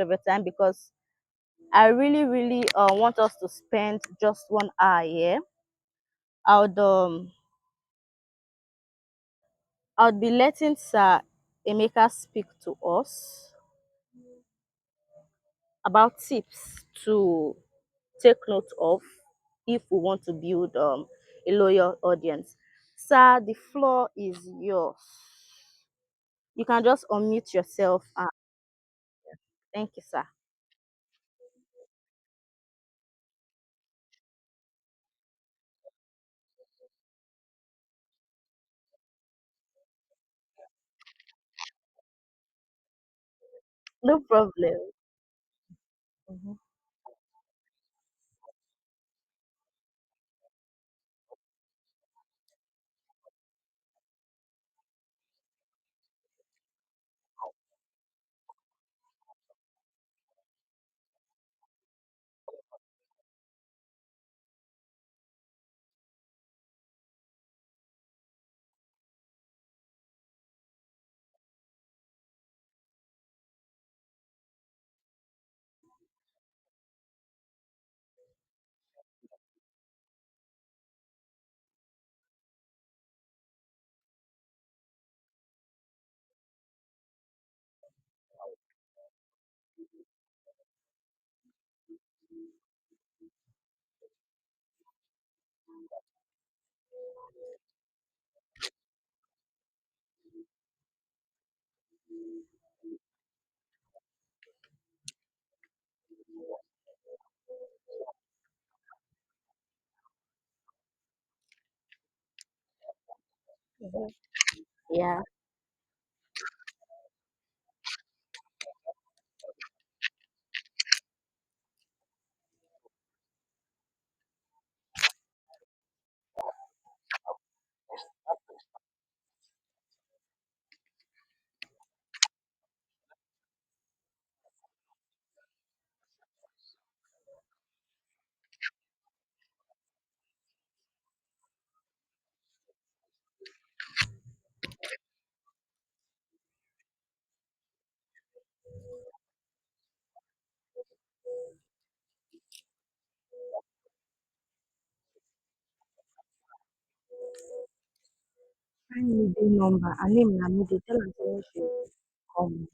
of your time because I really, really want us to spend just 1 hour here. I would um I would be letting Sir Emeka speak to us about tips to take note of if we want to build a loyal audience. Sir, the floor is yours. You can just unmute yourself. And thank you, sir. No problem. Mhm. Mhm. Yeah. Find middle number. Her name na middle. Tell am say make she come.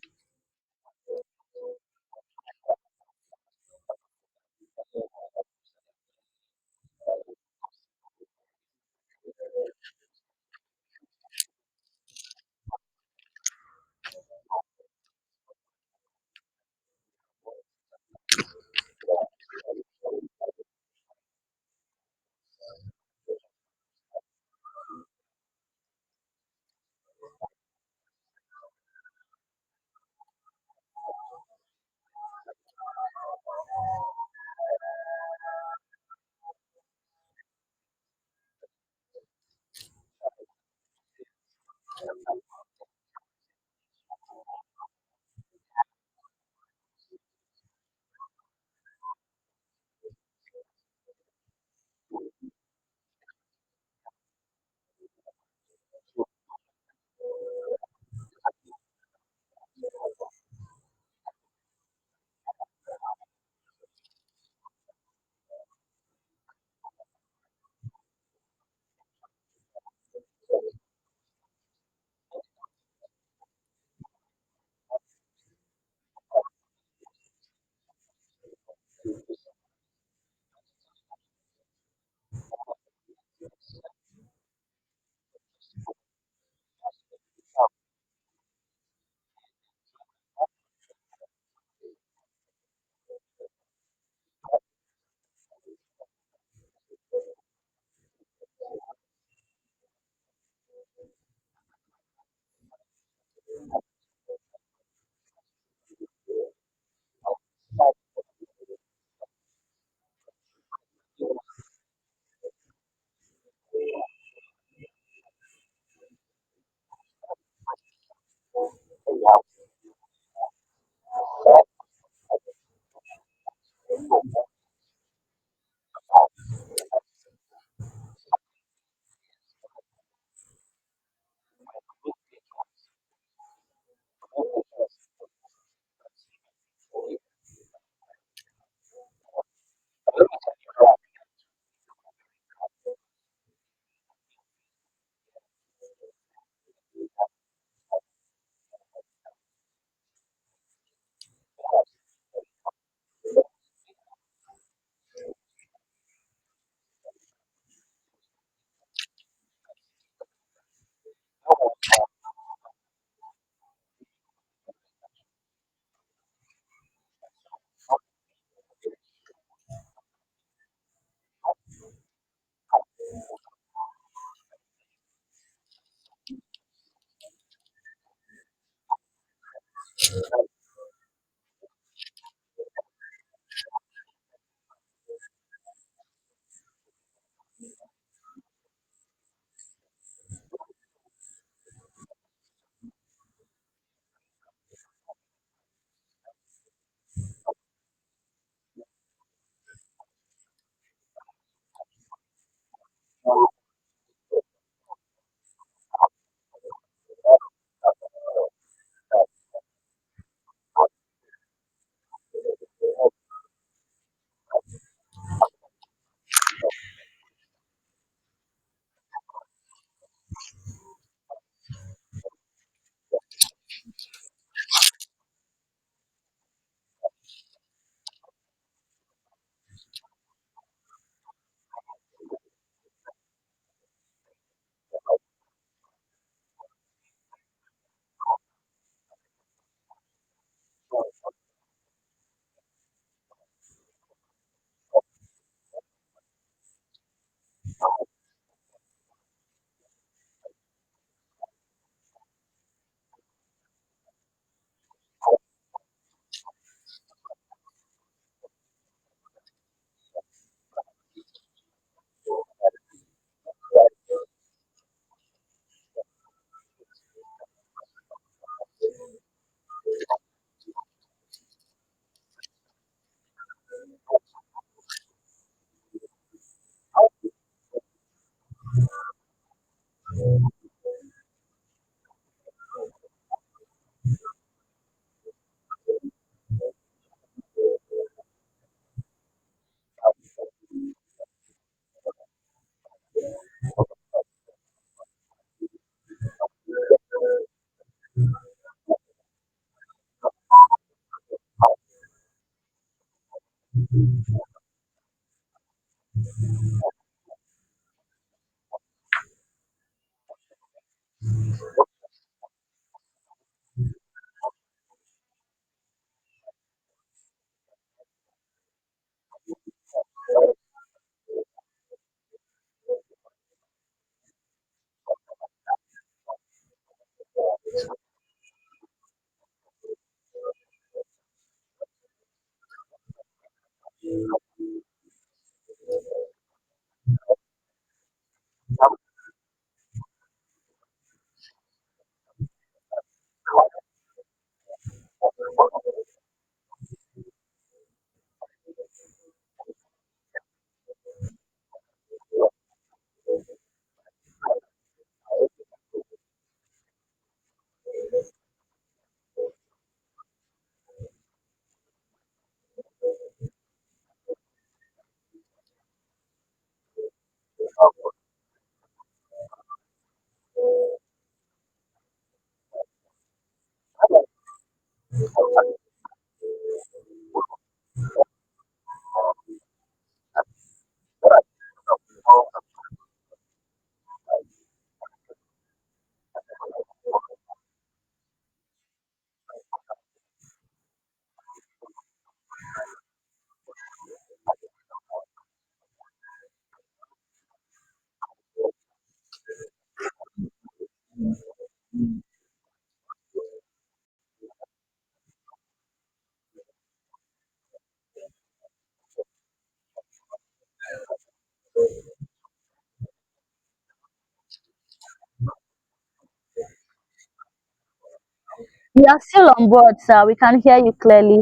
You are still on board, sir. We can hear you clearly.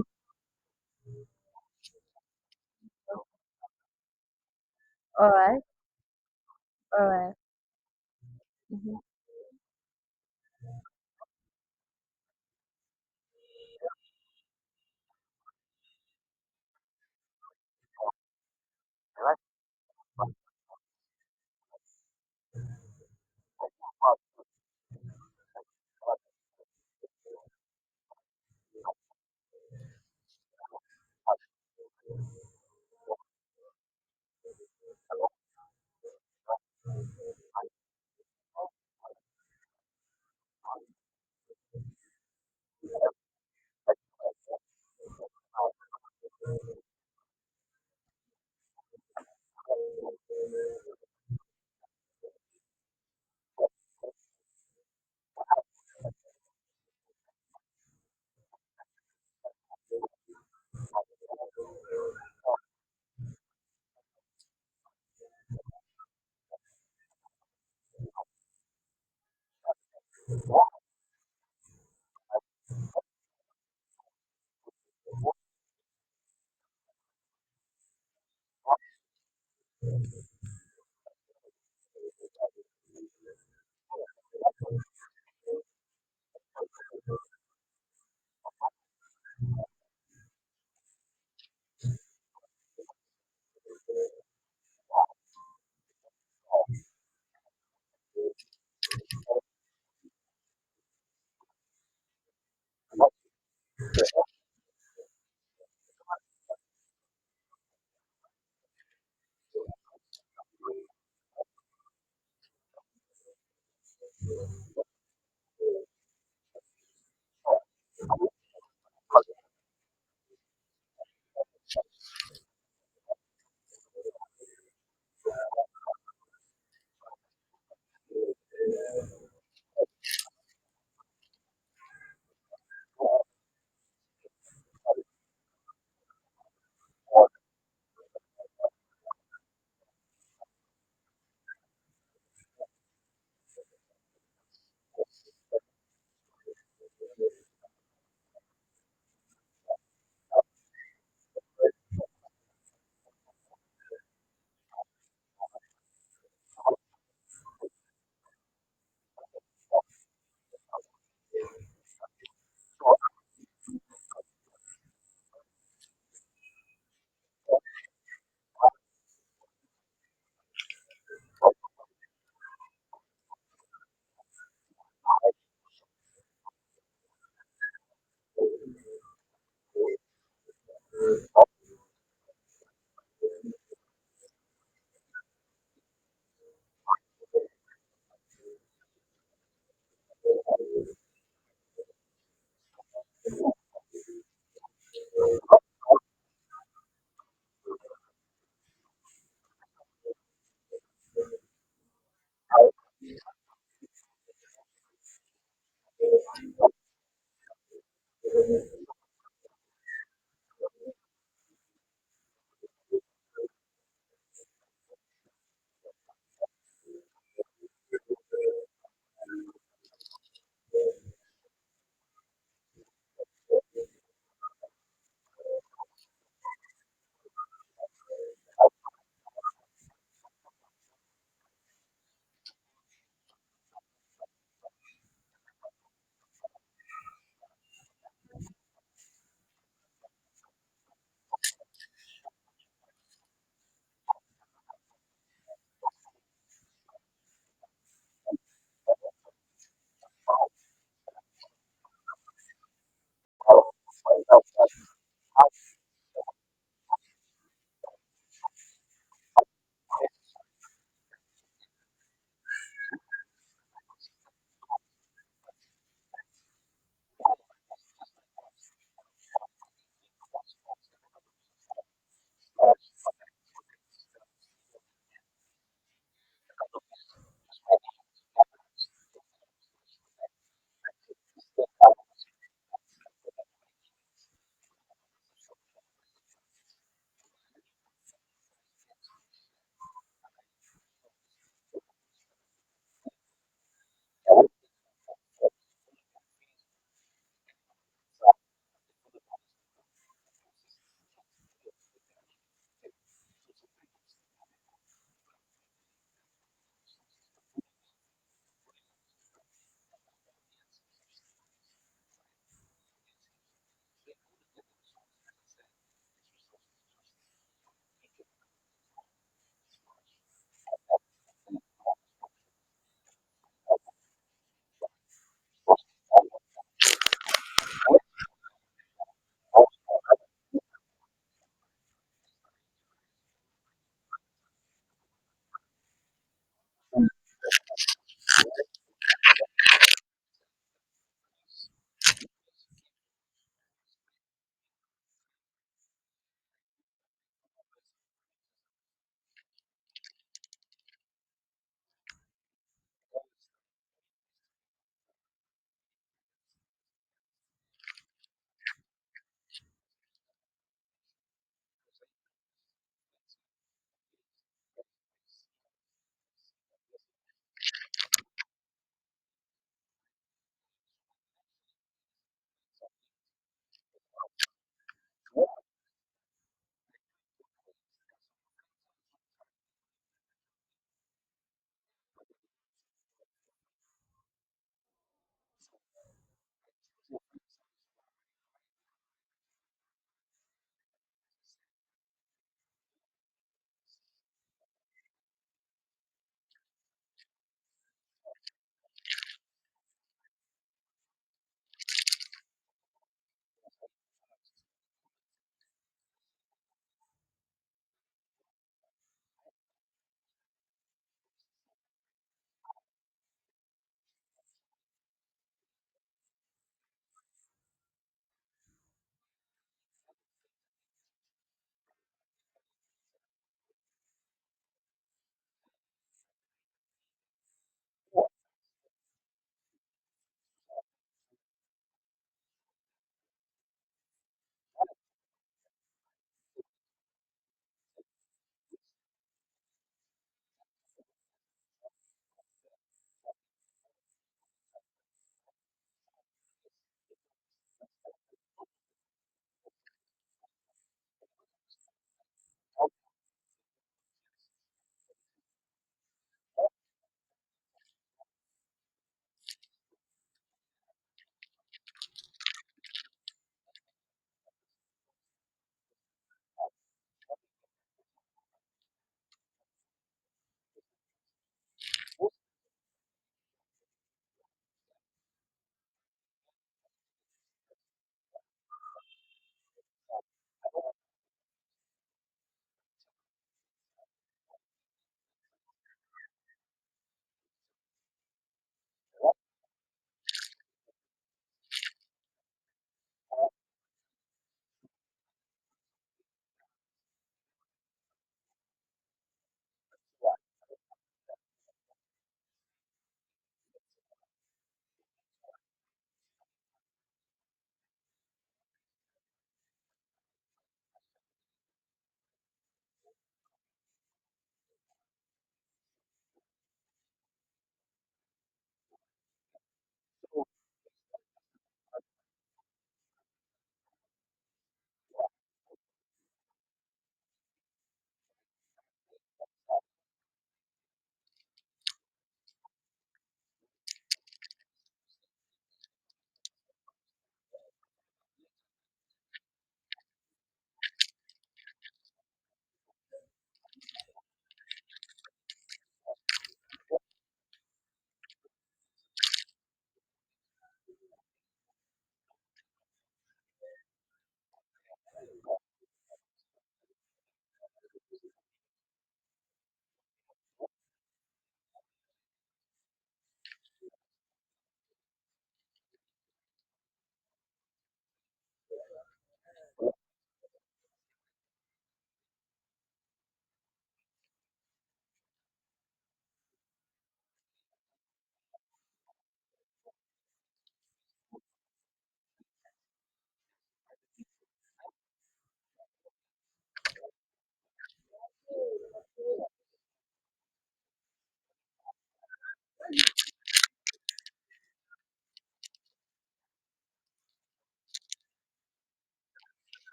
All right. All right. Mhm.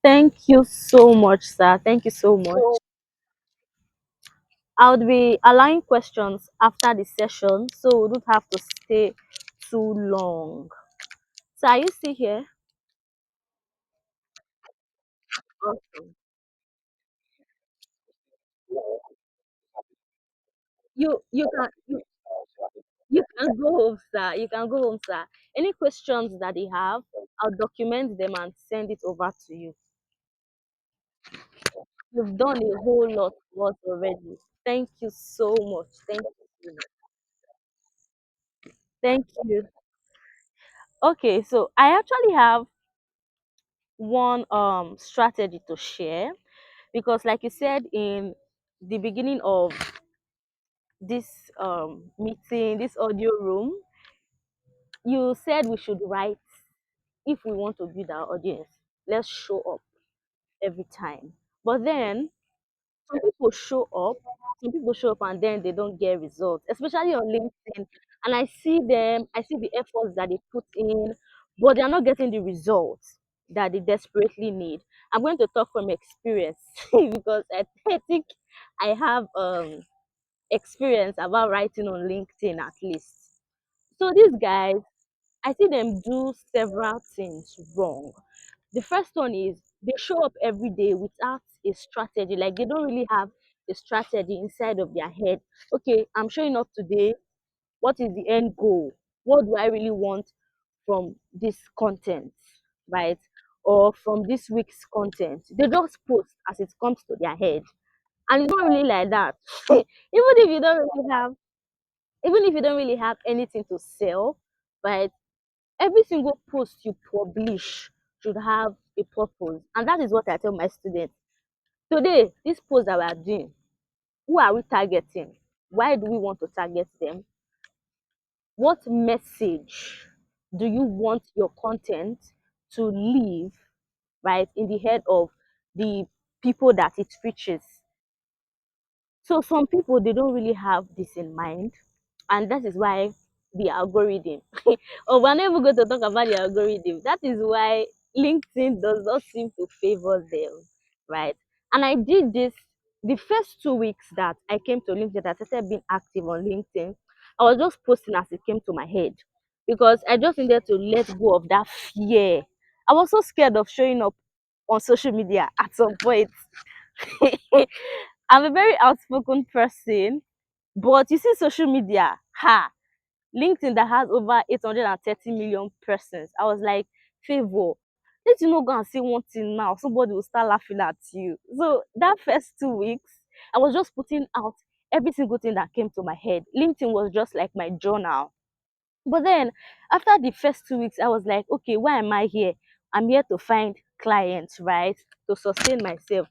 Thank you so much, sir. Thank you so much. I'll be allowing questions after the session, so we don't have to stay too long. So, are you still here? Awesome. You can go home, sir. You can go home, sir. Any questions that they have, I'll document them and send it over to you. You've done a whole lot for us already. Thank you so much. Thank you. Thank you. Okay, so I actually have one strategy to share because like you said in the beginning of this meeting, this audio room, you said we should write if we want to build our audience. Let's show up every time. But then some people show up, some people show up and then they don't get results, especially on LinkedIn. And I see the efforts that they put in, but they're not getting the results that they desperately need. I'm going to talk from experience because I think I have experience about writing on LinkedIn at least. So these guys, I see them do several things wrong. The first one is they show up every day without a strategy. Like they don't really have a strategy inside of their head. Okay, I'm showing up today. What is the end goal? What do I really want from this content, right? Or from this week's content? They just post as it comes to their head. And it's not really like that. If you don't really have, even if you don't really have anything to sell, right? Every single post you publish should have a purpose. And that is what I tell my students. Today, this post that we are doing, who are we targeting? Why do we want to target them? What message do you want your content to leave, right, in the head of the people that it reaches? So some people they don't really have this in mind, and that is why the algorithm. Oh, we're not even going to talk about the algorithm. That is why LinkedIn does not seem to favor them, right? And I did this the first 2 weeks that I came to LinkedIn. I started being active on LinkedIn. I was just posting as it came to my head because I just needed to let go of that fear. I was so scared of showing up on social media at some point. I'm a very outspoken person, but you see, social media, ha, LinkedIn that has over 830 million persons. I was like, favor, Let you not go and say one thing now, somebody will start laughing at you. So that first 2 weeks, I was just putting out every single thing that came to my head. LinkedIn was just like my journal. But then after the first 2 weeks, I was like, okay, why am I here? I'm here to find clients, right? To sustain myself.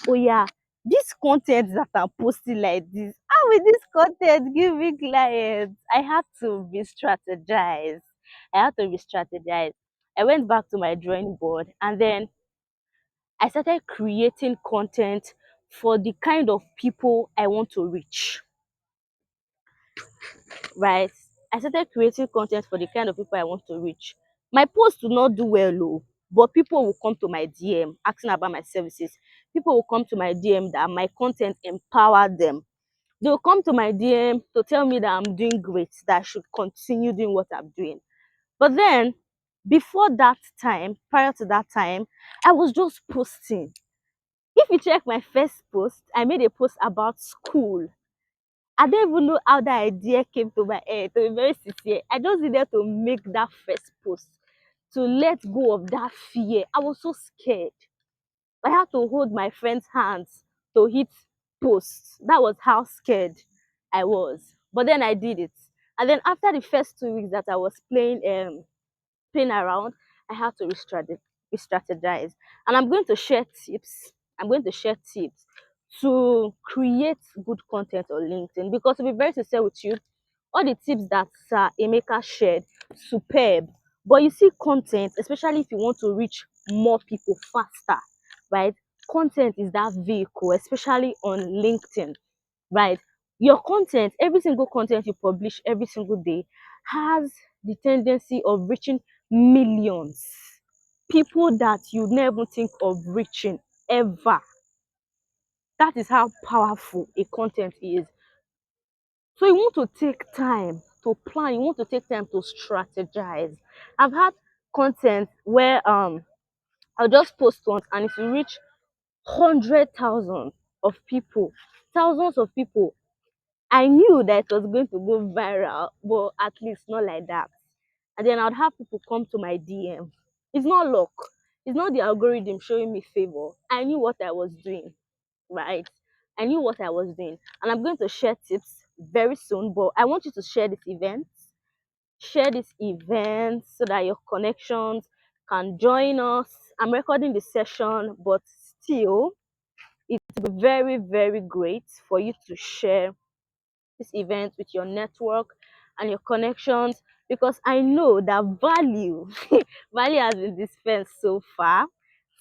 Oh yeah, this content that I'm posting like this, how will this content give me clients? I had to re-strategize. I had to re-strategize. I went back to my drawing board and then I started creating content for the kind of people I want to reach, right? I started creating content for the kind of people I want to reach. My posts do not do well, oh, but people will come to my DM asking about my services. People will come to my DM that my content empower them. They will come to my DM to tell me that I'm doing great, that I should continue doing what I'm doing. But then, before that time, prior to that time, I was just posting. If you check my first post, I made a post about school. I don't even know how that idea came to my head, to be very sincere. I just needed to make that first post to let go of that fear. I was so scared. I had to hold my friend's hands to hit posts. That was how scared I was. But then I did it. And then after the first 2 weeks that I was playing around, I had to re-strategize. And I'm going to share tips. I'm going to share tips to create good content on LinkedIn. Because to be very sincere with you, all the tips that Sir Emeka shared, superb. But you see, content, especially if you want to reach more people faster, right? Content is that vehicle, especially on LinkedIn, right? Your content, every single content you publish every single day, has the tendency of reaching millions. People that you never think of reaching ever. That is how powerful a content is. So you want to take time to plan, you want to take time to strategize. I've had content where I'll just post once and if you reach 100,000 of people, thousands of people, I knew that it was going to go viral, but at least not like that. And then I'd have people come to my DM. It's not luck. It's not the algorithm showing me favor. I knew what I was doing, right? I knew what I was doing. And I'm going to share tips very soon, but I want you to share this event. Share this event so that your connections can join us. I'm recording the session, but still, it will be very, very great for you to share this event with your network and your connections because I know that value value has been dispensed so far.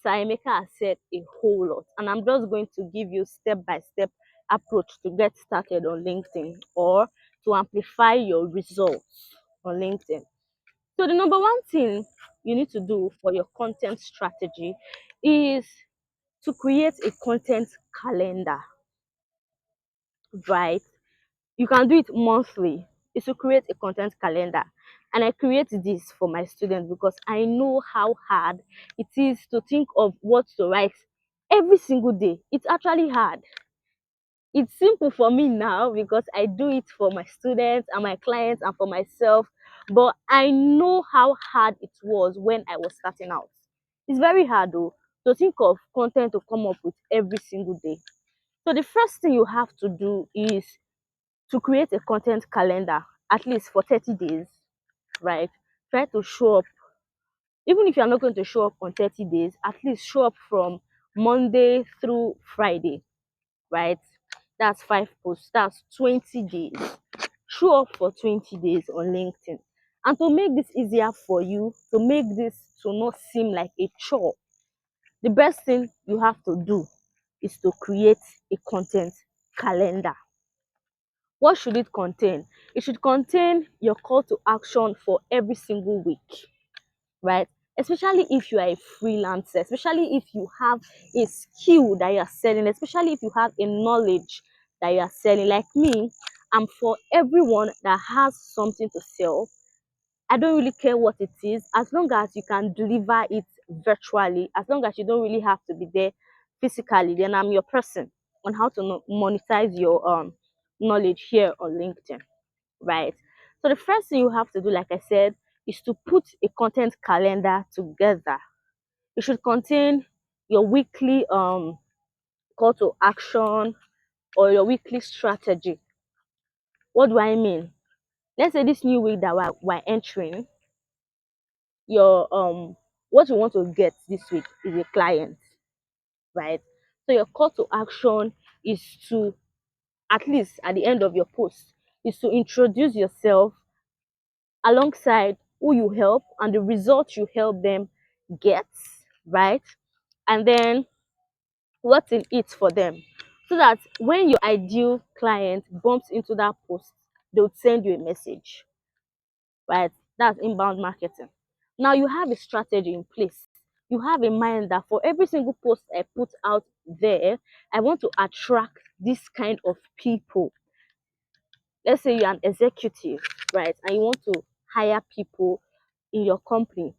So Emeka has said a whole lot, and I'm just going to give you step-by-step approach to get started on LinkedIn or to amplify your results on LinkedIn. So the number one thing you need to do for your content strategy is to create a content calendar, right? You can do it monthly. Is to create a content calendar. And I create this for my students because I know how hard it is to think of what to write every single day. It's actually hard. It's simple for me now because I do it for my students and my clients and for myself. But I know how hard it was when I was starting out. It's very hard though to think of content to come up with every single day. So the first thing you have to do is to create a content calendar at least for 30 days, right? Try to show up, even if you're not going to show up on 30 days, at least show up from Monday through Friday, right? That's 5 posts, that's 20 days. Show up for 20 days on LinkedIn. And to make this easier for you, to make this to not seem like a chore, the best thing you have to do is to create a content calendar. What should it contain? It should contain your call to action for every single week, right? Especially if you are a freelancer, especially if you have a skill that you are selling, especially if you have a knowledge that you are selling. Like me, I'm for everyone that has something to sell. I don't really care what it is, as long as you can deliver it virtually, as long as you don't really have to be there physically, then I'm your person on how to monetize your knowledge here on LinkedIn, right? So the first thing you have to do, like I said, is to put a content calendar together. It should contain your weekly call to action or your weekly strategy. What do I mean? Let's say this new week that we're entering, your what you want to get this week is a client, right? So your call to action is to, at least at the end of your post, is to introduce yourself alongside who you help and the results you help them get, right? And then what's in it for them, so that when your ideal client bumps into that post, they'll send you a message, right? That's inbound marketing. Now you have a strategy in place. You have in mind that for every single post I put out there, I want to attract this kind of people. Let's say you're an executive, right? And you want to hire people in your company.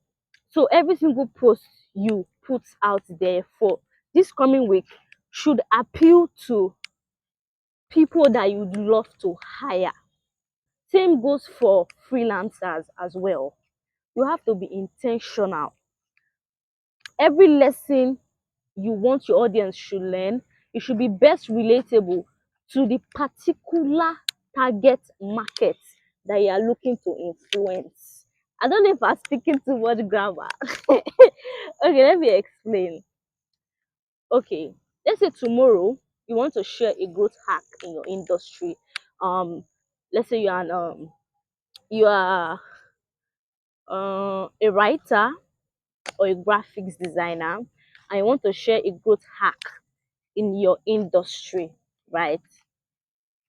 So every single post you put out there for this coming week should appeal to people that you'd love to hire. Same goes for freelancers as well. You have to be intentional. Every lesson you want your audience should learn, it should be best relatable to the particular target market that you are looking to influence. I don't know if I'm speaking too much grammar. Okay, let me explain. Okay, let's say tomorrow you want to share a growth hack in your industry. Um, let's say you are a writer or a graphics designer, and you want to share a growth hack in your industry, right?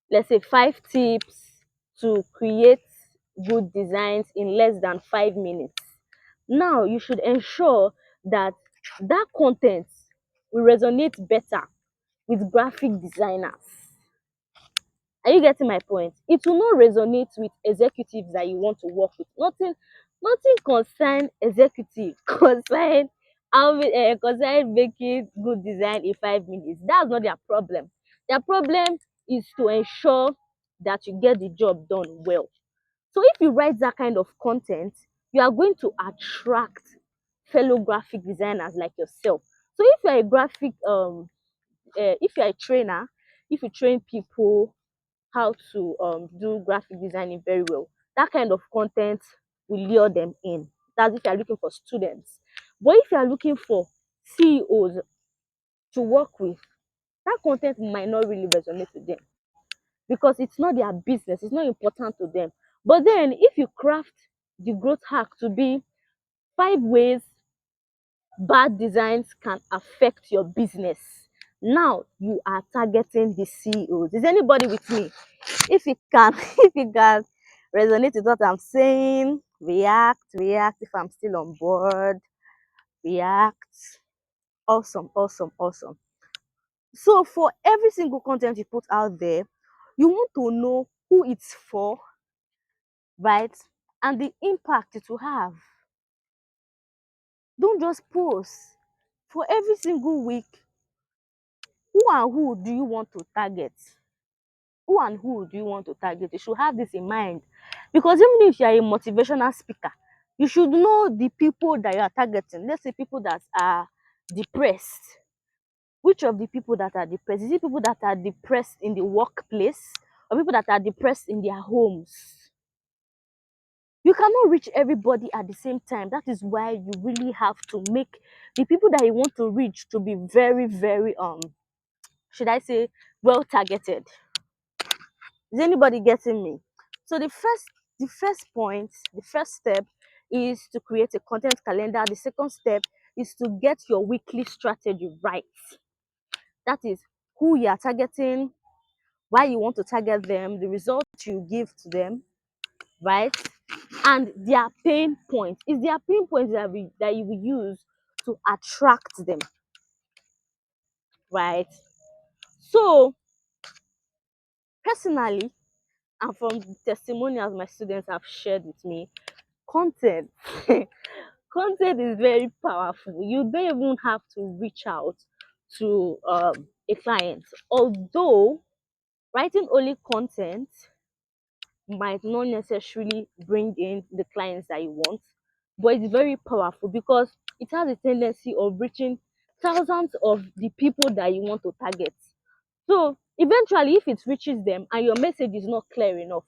Let's say 5 tips to create good designs in less than 5 minutes. Now you should ensure that that content will resonate better with graphic designers. Are you getting my point? It will not resonate with executives that you want to work with. Nothing concern executive concern concern making good design in 5 minutes. That's not their problem. Their problem is to ensure that you get the job done well. So if you write that kind of content, you are going to attract fellow graphic designers like yourself. So if you're a graphic if you're a trainer, if you train people how to do graphic designing very well, that kind of content will lure them in. That's if you're looking for students. But if you're looking for CEOs to work with, that content might not really resonate with them because it's not their business, it's not important to them. But then if you craft the growth hack to be 5 ways bad designs can affect your business, now you are targeting the CEOs. Is anybody with me? If you can if you can resonate with what I'm saying, react if I'm still on board. React. Awesome, awesome, awesome. So for every single content you put out there, you want to know who it's for, right? And the impact it will have. Don't just post. For every single week, who and who do you want to target? Who and who do you want to target? You should have this in mind. Because even if you are a motivational speaker, you should know the people that you are targeting. Let's say people that are depressed. Which of the people that are depressed? Is it people that are depressed in the workplace or people that are depressed in their homes? You cannot reach everybody at the same time. That is why you really have to make the people that you want to reach to be very, very should I say, well targeted. Is anybody getting me? So the first step is to create a content calendar. The second step is to get your weekly strategy right. That is who you are targeting, why you want to target them, the results you give to them, right? And their pain points. It's their pain points that you will use to attract them, right? So personally, and from the testimonials my students have shared with me, content content is very powerful. You don't even have to reach out to a client, although writing only content might not necessarily bring in the clients that you want, but it's very powerful because it has a tendency of reaching thousands of the people that you want to target. So eventually, if it reaches them and your message is not clear enough,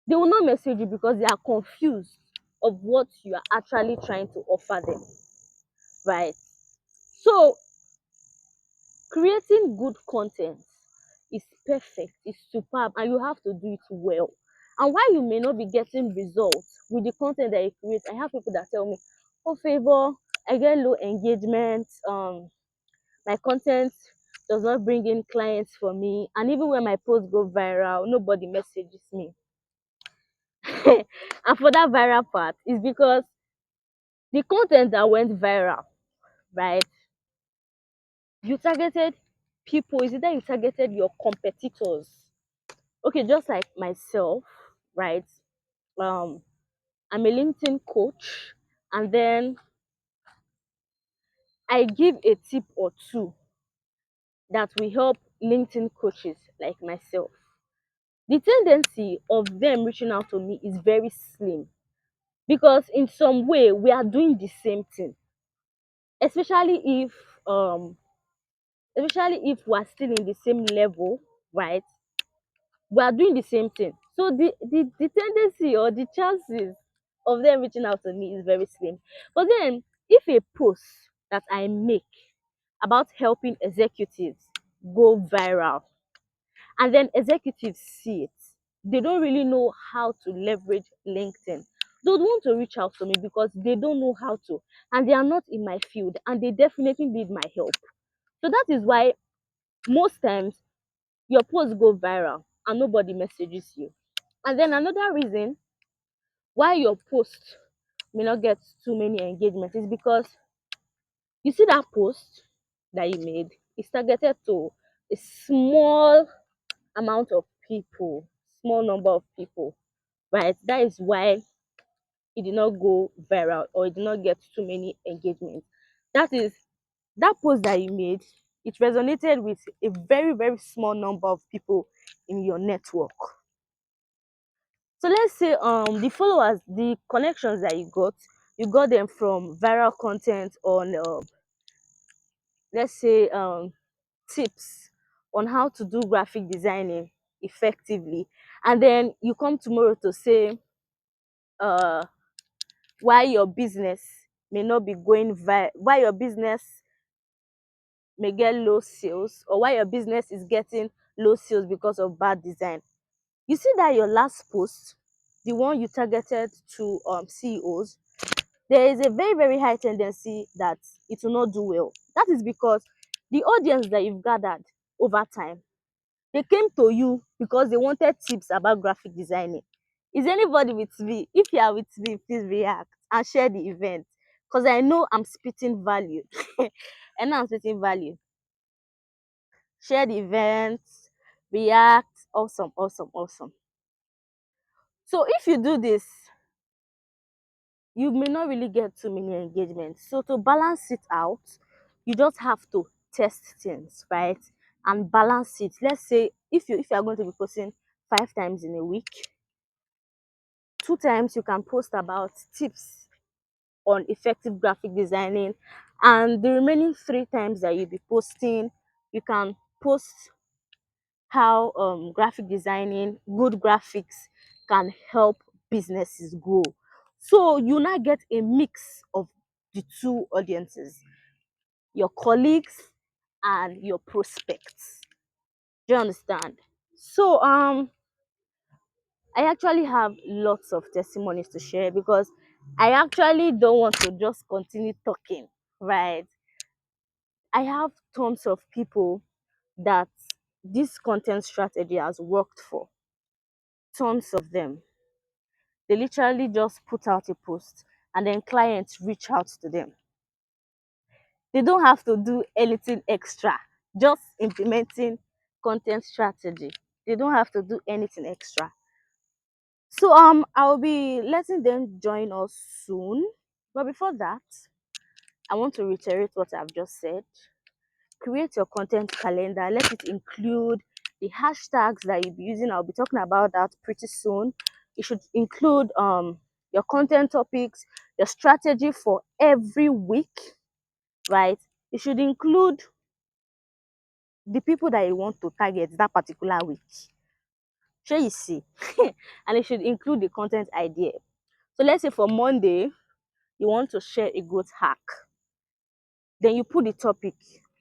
they will not message you because they are confused of what you are actually trying to offer them, right? So creating good content is perfect, is superb, and you have to do it well. And while you may not be getting results with the content that you create, I have people that tell me, "Oh, favor, I get low engagement. My content does not bring in clients for me, and even when my posts go viral, nobody messages me." And for that viral part, is because the content that went viral, right? You targeted people. Is it that you targeted your competitors? Okay, just like myself, right? um I'm a LinkedIn coach, and then I give a tip or two that will help LinkedIn coaches like myself. The tendency of them reaching out to me is very slim, because in some way we are doing the same thing, especially if um we're still in the same level, right? We are doing the same thing. So the tendency or the chances of them reaching out to me is very slim. But then, if a post that I make about helping executives go viral, and then executives see it, they don't really know how to leverage LinkedIn. They would want to reach out to me because they don't know how to, and they are not in my field, and they definitely need my help. So that is why most times your posts go viral and nobody messages you. And then another reason why your post may not get too many engagements is because you see that post that you made is targeted to a small amount of people, small number of people, right? That is why it did not go viral or it did not get too many engagements. That is, that post that you made, it resonated with a very, very small number of people in your network. So let's say the followers, the connections that you got them from viral content on let's say tips on how to do graphic designing effectively, and then you come tomorrow to say uh why your business may not be why your business may get low sales, or why your business is getting low sales because of bad design. You see that your last post, the one you targeted to CEOs, there is a very, very high tendency that it will not do well. That is because the audience that you've gathered over time, they came to you because they wanted tips about graphic designing. Is anybody with me? If you are with me, please react and share the event, because I know I'm spitting value. And I'm spitting value. Share the event, react. Awesome, awesome, awesome. So if you do this, you may not really get too many engagements. So to balance it out, you just have to test things, right? And balance it. Let's say if you are going to be posting 5 times in a week, 2 times you can post about tips on effective graphic designing, and the remaining 3 times that you'll be posting, you can post how graphic designing, good graphics can help businesses grow. So you now get a mix of the two audiences, your colleagues and your prospects. Do you understand? So I actually have lots of testimonies to share, because I actually don't want to just continue talking, right? I have tons of people that this content strategy has worked for. Tons of them. They literally just put out a post and then clients reach out to them. They don't have to do anything extra, just implementing content strategy. They don't have to do anything extra. So I'll be letting them join us soon. But before that, I want to reiterate what I've just said. Create your content calendar. Let it include the hashtags that you'll be using. I'll be talking about that pretty soon. It should include your content topics. your strategy for every week, right? You should include the people that you want to target that particular week. Sure, you see, and it should include the content idea. So let's say for Monday, you want to share a growth hack. Then you put the topic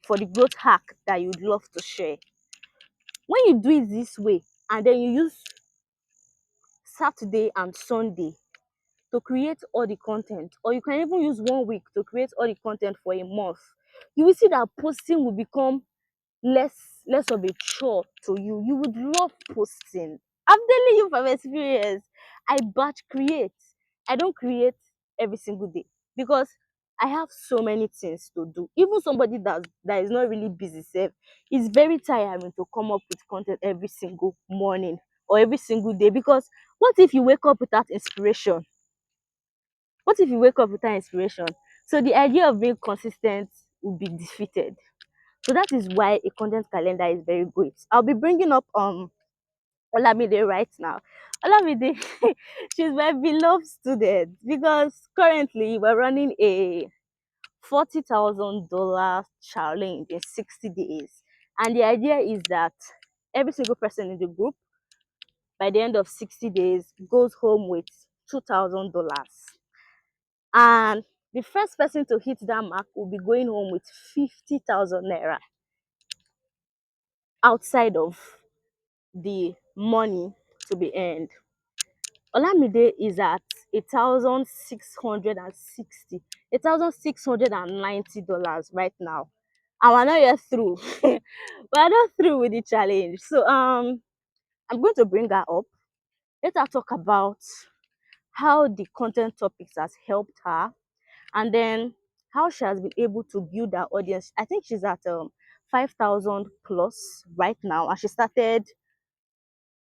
for the growth hack that you'd love to share. When you do it this way, and then you use Saturday and Sunday to create all the content, or you can even use 1 week to create all the content for a month, you will see that posting will become less of a chore to you. You would love posting. I'm telling you from experience. I batch create. I don't create every single day because I have so many things to do. Even somebody that is not really busy self, it's very tiring to come up with content every single morning or every single day, because what if you wake up without inspiration? What if you wake up without inspiration? So the idea of being consistent will be defeated. So that is why a content calendar is very great. I'll be bringing up Olamide right now. Olamide, she's my beloved student because currently we're running a $40,000 challenge in 60 days. And the idea is that every single person in the group by the end of 60 days goes home with $2,000. And the first person to hit that mark will be going home with 50,000 naira outside of the money to be earned. Olamide is at 1,690 dollars right now. And we're not yet through. We're not through with the challenge. So I'm going to bring her up. Let her talk about how the content topics has helped her, and then how she has been able to build her audience. I think she's at 5,000 plus right now, and she started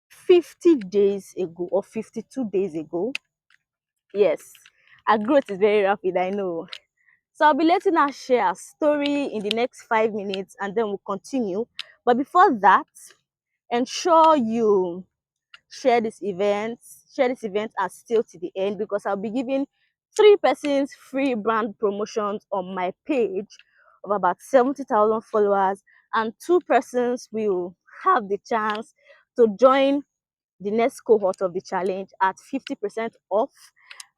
50 days ago or 52 days ago. Yes, her growth is very rapid, I know. So I'll be letting her share her story in the next 5 minutes and then we'll continue. But before that, ensure you share this event and still to the end, because I'll be giving 3 persons free brand promotions on my page of about 70,000 followers, and 2 persons will have the chance to join the next cohort of the challenge at 50% off,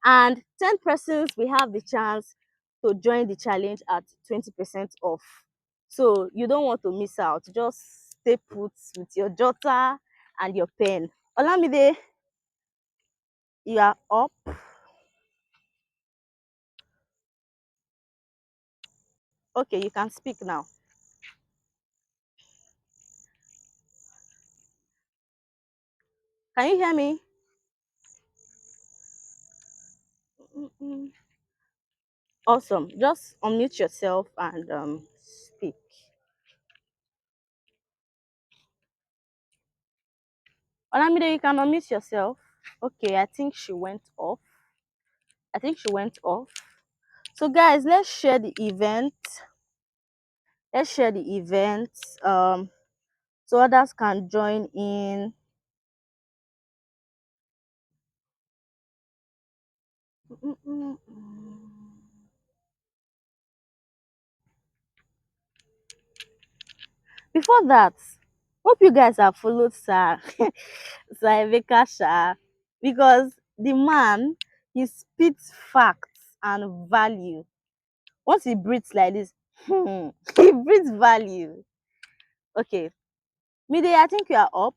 and 10 persons we have the chance to join the challenge at 20% off. So you don't want to miss out. Just stay put with your jotter and your pen. Olamide, you are up. Okay, you can speak now. Can you hear me? Mm-mm. Awesome. Just unmute yourself and speak. Olamide, you can unmute yourself. Okay, I think she went off. I think she went off. So guys, let's share the event. Let's share the event so others can join in. Mm-mm-mm. Before that, hope you guys have followed Sir Sir Emeka Sha, because the man, he spits facts and value. Once he breathes like this, he breathes value. Okay, Mide, I think you are up.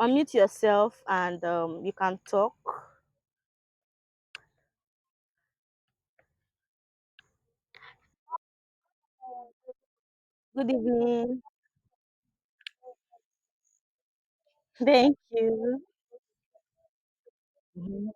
Unmute yourself and you can talk. Good evening. Thank you. Mhm.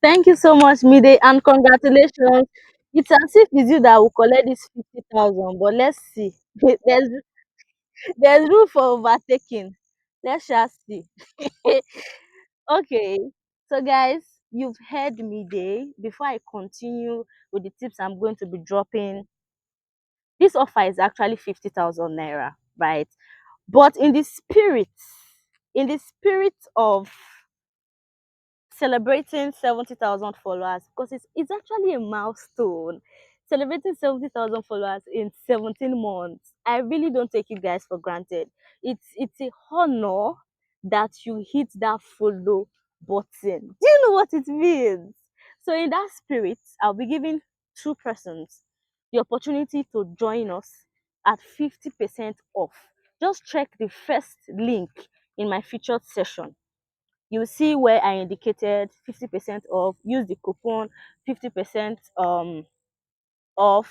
Thank you so much, Mide, and congratulations. It's as if it's you that will collect this 50,000, but let's see. There's there's room for overtaking. Let's just see. Okay, so guys, you've heard Mide. Before I continue with the tips I'm going to be dropping, this offer is actually 50,000 naira, right? But in the spirit of celebrating 70,000 followers, because it's actually a milestone. Celebrating 70,000 followers in 17 months. I really don't take you guys for granted. It's a honor that you hit that follow button. Do you know what it means? So in that spirit, I'll be giving two persons the opportunity to join us at 50% off. Just check the first link in my featured session. You see where I indicated 50% off. Use the coupon 50% off.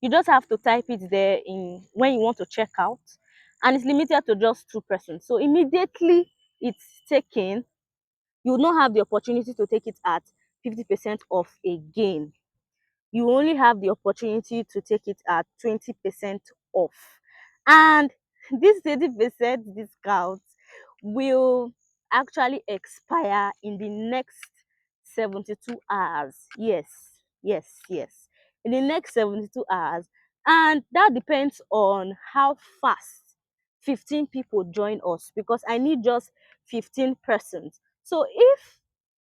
You just have to type it there in when you want to check out, and it's limited to just two persons. So immediately it's taken, you will not have the opportunity to take it at 50% off again. You only have the opportunity to take it at 20% off. And this 20% discount will actually expire in the next 72 hours. Yes, yes, yes. In the next 72 hours. And that depends on how fast 15 people join us, because I need just 15 persons. So if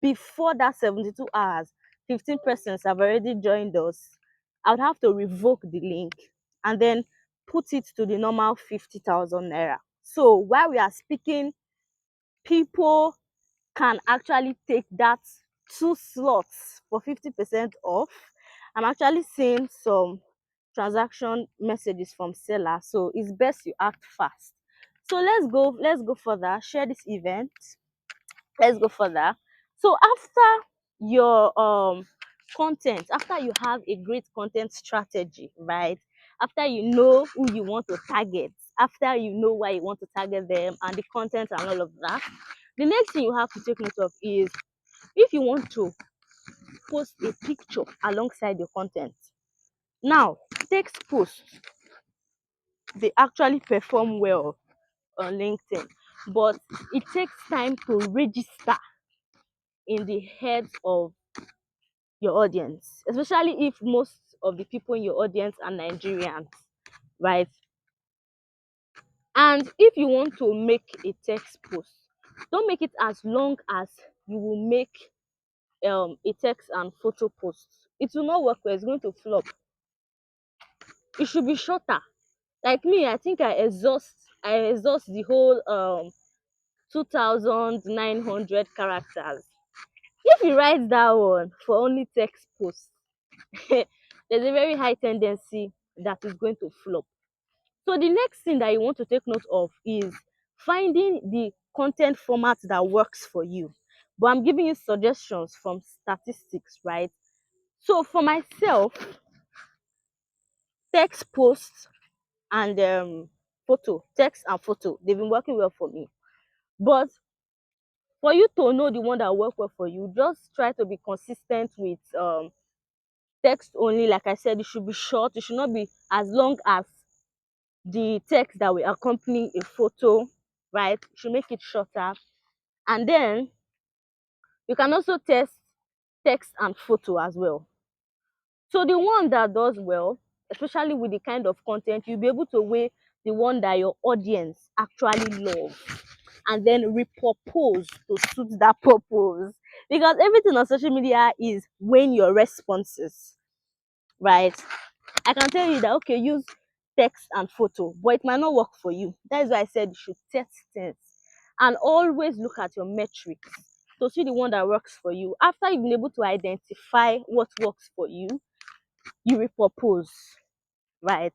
before that 72 hours 15 persons have already joined us, I would have to revoke the link and then put it to the normal 50,000 naira. So while we are speaking, people can actually take that two slots for 50% off. I'm actually seeing some transaction messages from seller, so it's best you act fast. So let's go further, share this event. Let's go further. So after your content, after you have a great content strategy, right? After you know who you want to target, after you know why you want to target them and the content and all of that, the next thing you have to take note of is if you want to post a picture alongside your content. Now, text posts, they actually perform well on LinkedIn, but it takes time to register in the heads of your audience, especially if most of the people in your audience are Nigerians, right? And if you want to make a text post, don't make it as long as you will make a text and photo post. It will not work well, it's going to flop. It should be shorter. Like me, I think I exhaust the whole 2,900 characters. If you write that one for only text post, there's a very high tendency that is going to flop. So the next thing that you want to take note of is finding the content format that works for you. But I'm giving you suggestions from statistics, right? So for myself, text posts and text and photo, they've been working well for me. But for you to know the one that work well for you, just try to be consistent with text only. Like I said, it should be short. It should not be as long as the text that will accompany a photo, right? You should make it shorter. And then you can also test text and photo as well. So the one that does well, especially with the kind of content, you'll be able to weigh the one that your audience actually love and then repurpose to suit that purpose. Because everything on social media is weighing your responses, right? I can tell you that okay, use text and photo, but it might not work for you. That is why I said you should test things and always look at your metrics. to see the one that works for you. After you've been able to identify what works for you, you will propose, right?